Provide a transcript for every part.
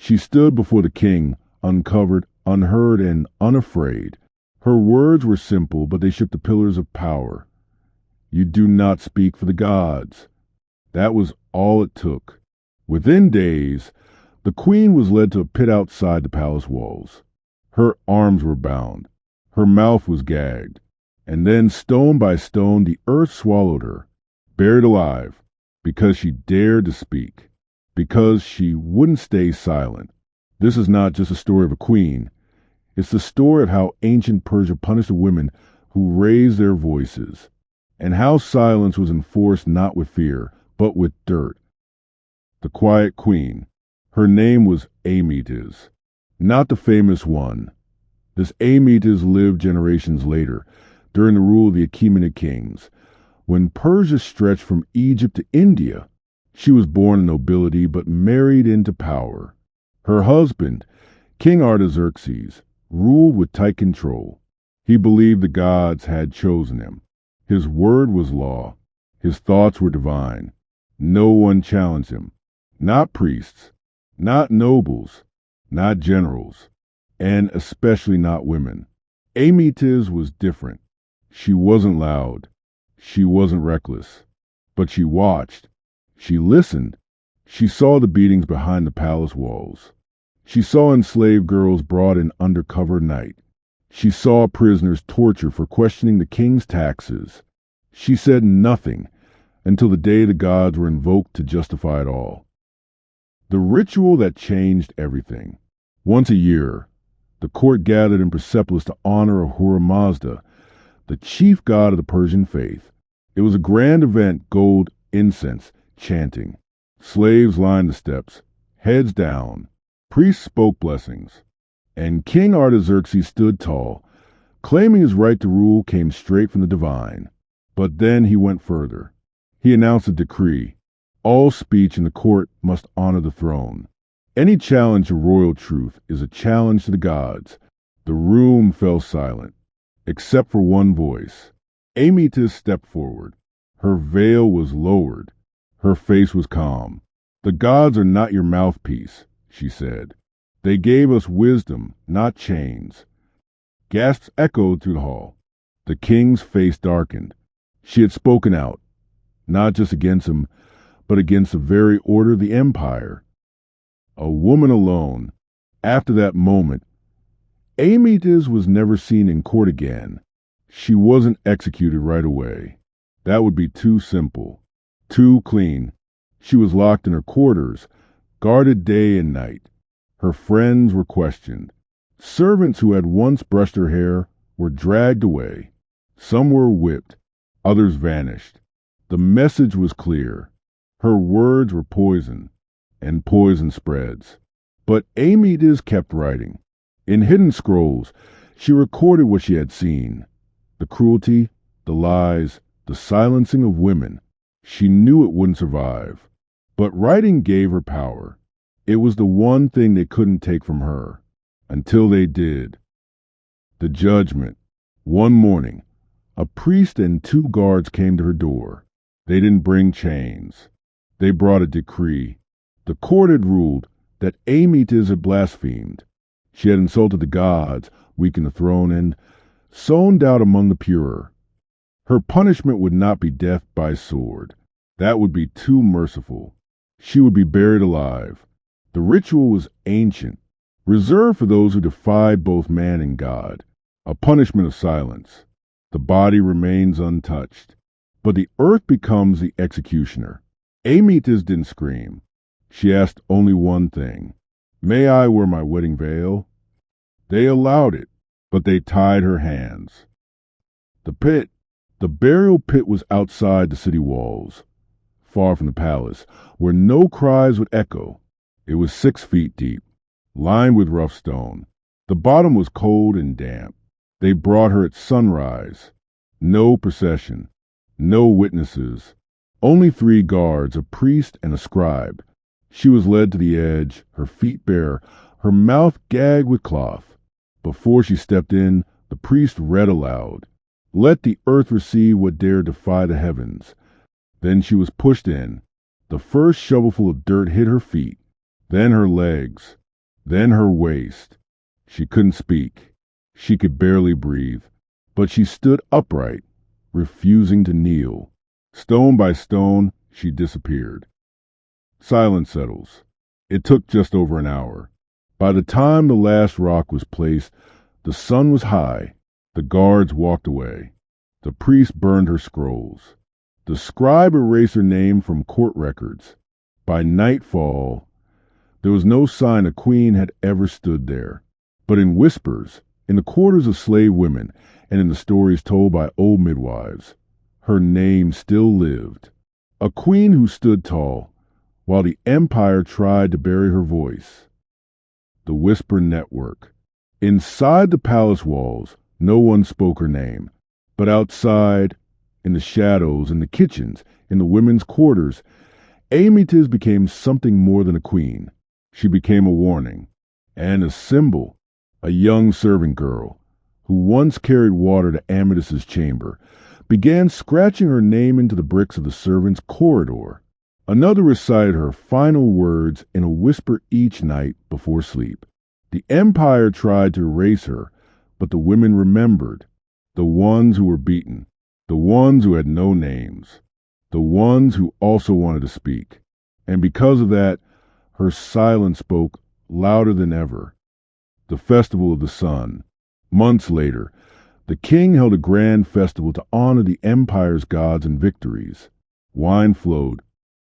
She stood before the king, uncovered, unheard, and unafraid. Her words were simple, but they shook the pillars of power. "You do not speak for the gods." That was all it took. Within days, the queen was led to a pit outside the palace walls. Her arms were bound. Her mouth was gagged. And then, stone by stone, the earth swallowed her, buried alive, because she dared to speak, because she wouldn't stay silent. This is not just a story of a queen. It's the story of how ancient Persia punished the women who raised their voices, and how silence was enforced not with fear, but with dirt. The quiet queen. Her name was Amytas, not the famous one. This Amytas lived generations later, during the rule of the Achaemenid kings. When Persia stretched from Egypt to India, she was born in nobility but married into power. Her husband, King Artaxerxes, ruled with tight control. He believed the gods had chosen him. His word was law. His thoughts were divine. No one challenged him. Not priests, not nobles, not generals, and especially not women. Amytas was different. She wasn't loud. She wasn't reckless. But she watched. She listened. She saw the beatings behind the palace walls. She saw enslaved girls brought in undercover night. She saw prisoners tortured for questioning the king's taxes. She said nothing until the day the gods were invoked to justify it all. The ritual that changed everything. Once a year, the court gathered in Persepolis to honor Ahura Mazda, the chief god of the Persian faith. It was a grand event, gold, incense, chanting. Slaves lined the steps, heads down. Priests spoke blessings. And King Artaxerxes stood tall, claiming his right to rule came straight from the divine. But then he went further. He announced a decree. All speech in the court must honor the throne. Any challenge to royal truth is a challenge to the gods. The room fell silent, except for one voice. Amytas stepped forward. Her veil was lowered. Her face was calm. "The gods are not your mouthpiece," she said. "They gave us wisdom, not chains." Gasps echoed through the hall. The king's face darkened. She had spoken out, not just against him, but against the very order of the empire. A woman alone. After that moment, Amytas was never seen in court again. She wasn't executed right away. That would be too simple, too clean. She was locked in her quarters, guarded day and night. Her friends were questioned. Servants who had once brushed her hair were dragged away. Some were whipped, others vanished. The message was clear. Her words were poison, and poison spreads. But Amytas kept writing. In hidden scrolls, she recorded what she had seen. The cruelty, the lies, the silencing of women. She knew it wouldn't survive. But writing gave her power. It was the one thing they couldn't take from her. Until they did. The judgment. One morning, a priest and 2 guards came to her door. They didn't bring chains. They brought a decree. The court had ruled that Amytas had blasphemed. She had insulted the gods, weakened the throne, and sown doubt among the pure. Her punishment would not be death by sword. That would be too merciful. She would be buried alive. The ritual was ancient, reserved for those who defied both man and God. A punishment of silence. The body remains untouched. But the earth becomes the executioner. Amytas didn't scream. She asked only one thing. "May I wear my wedding veil?" They allowed it, but they tied her hands. The burial pit was outside the city walls, far from the palace, where no cries would echo. It was 6 feet deep, lined with rough stone. The bottom was cold and damp. They brought her at sunrise. No procession, no witnesses, only 3 guards, a priest and a scribe. She was led to the edge, her feet bare, her mouth gagged with cloth. Before she stepped in, the priest read aloud, "Let the earth receive what dare defy the heavens." Then she was pushed in. The first shovelful of dirt hit her feet, then her legs. Then her waist. She couldn't speak. She could barely breathe. But she stood upright, refusing to kneel. Stone by stone, she disappeared. Silence settles. It took just over an hour. By the time the last rock was placed, the sun was high. The guards walked away. The priest burned her scrolls. The scribe erased her name from court records. By nightfall, there was no sign a queen had ever stood there. But in whispers, in the quarters of slave women, and in the stories told by old midwives, her name still lived. A queen who stood tall, while the empire tried to bury her voice. The Whisper Network. Inside the palace walls, no one spoke her name. But outside, in the shadows, in the kitchens, in the women's quarters, Amytis became something more than a queen. She became a warning and a symbol. A young servant girl, who once carried water to Amytis's chamber, began scratching her name into the bricks of the servants' corridor. Another recited her final words in a whisper each night before sleep. The empire tried to erase her, but the women remembered. The ones who were beaten, the ones who had no names, the ones who also wanted to speak. And because of that, her silence spoke louder than ever. The Festival of the Sun. Months later, the king held a grand festival to honor the empire's gods and victories. Wine flowed,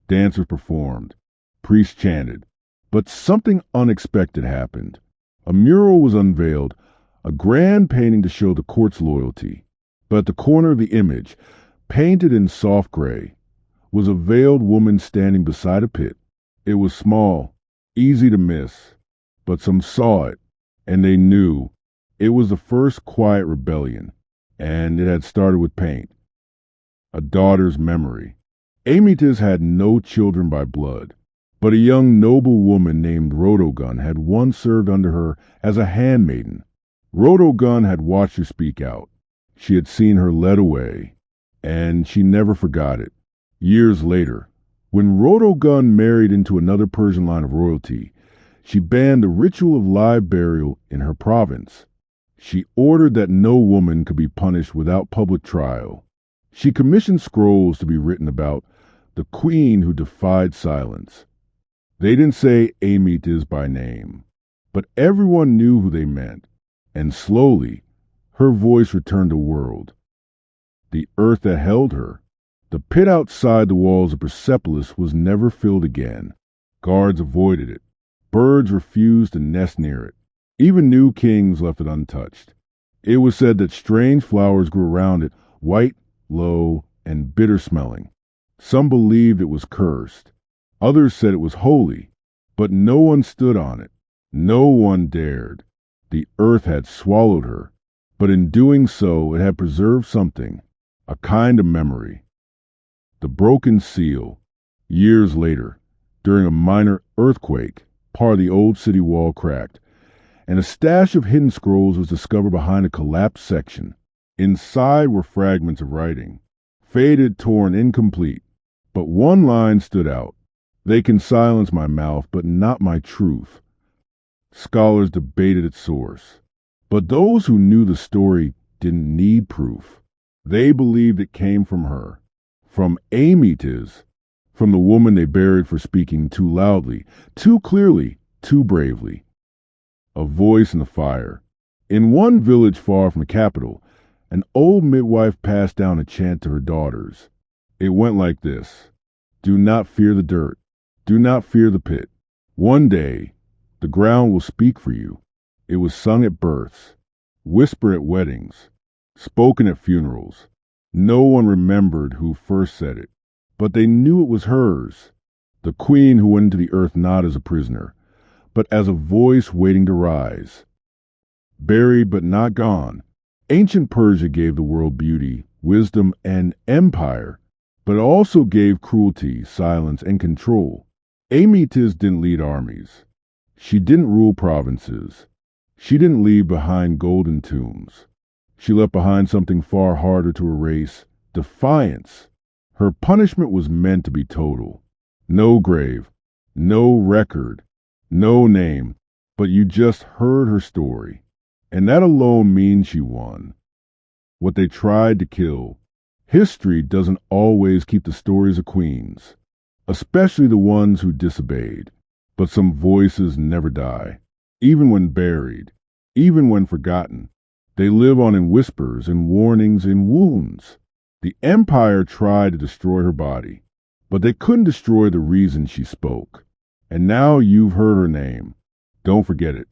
dancers performed, priests chanted. But something unexpected happened. A mural was unveiled, a grand painting to show the court's loyalty. But at the corner of the image, painted in soft gray, was a veiled woman standing beside a pit. It was small, easy to miss, but some saw it, and they knew it was the first quiet rebellion, and it had started with paint. A daughter's memory. Amytis had no children by blood, but a young noble woman named Rotogun had once served under her as a handmaiden. Rotogun had watched her speak out. She had seen her led away, and she never forgot it. Years later, when Rotogun married into another Persian line of royalty, she banned the ritual of live burial in her province. She ordered that no woman could be punished without public trial. She commissioned scrolls to be written about the queen who defied silence. They didn't say Amytis by name, but everyone knew who they meant, and slowly her voice returned to the world. The earth that held her, the pit outside the walls of Persepolis, was never filled again. Guards avoided it. Birds refused to nest near it. Even new kings left it untouched. It was said that strange flowers grew around it, white, low, and bitter-smelling. Some believed it was cursed. Others said it was holy, but no one stood on it. No one dared. The earth had swallowed her, but in doing so it had preserved something, a kind of memory. The broken seal. Years later, during a minor earthquake, part of the old city wall cracked, and a stash of hidden scrolls was discovered behind a collapsed section. Inside were fragments of writing, faded, torn, incomplete, but one line stood out. They can silence my mouth, but not my truth. Scholars debated its source, but those who knew the story didn't need proof. They believed it came from her, from Amytis, from the woman they buried for speaking too loudly, too clearly, too bravely. A voice in the fire. In one village far from the capital, an old midwife passed down a chant to her daughters. It went like this: "Do not fear the dirt. Do not fear the pit. One day, the ground will speak for you." It was sung at births, whispered at weddings, spoken at funerals. No one remembered who first said it, but they knew it was hers. The queen who went into the earth not as a prisoner, but as a voice waiting to rise. Buried but not gone, ancient Persia gave the world beauty, wisdom, and empire, but also gave cruelty, silence, and control. Amytis didn't lead armies. She didn't rule provinces. She didn't leave behind golden tombs. She left behind something far harder to erase: defiance. Her punishment was meant to be total. No grave, no record, no name, but you just heard her story, and that alone means she won. What they tried to kill. History doesn't always keep the stories of queens, especially the ones who disobeyed. But some voices never die, even when buried, even when forgotten. They live on in whispers, in warnings, in wounds. The empire tried to destroy her body, but they couldn't destroy the reason she spoke. And now you've heard her name. Don't forget it.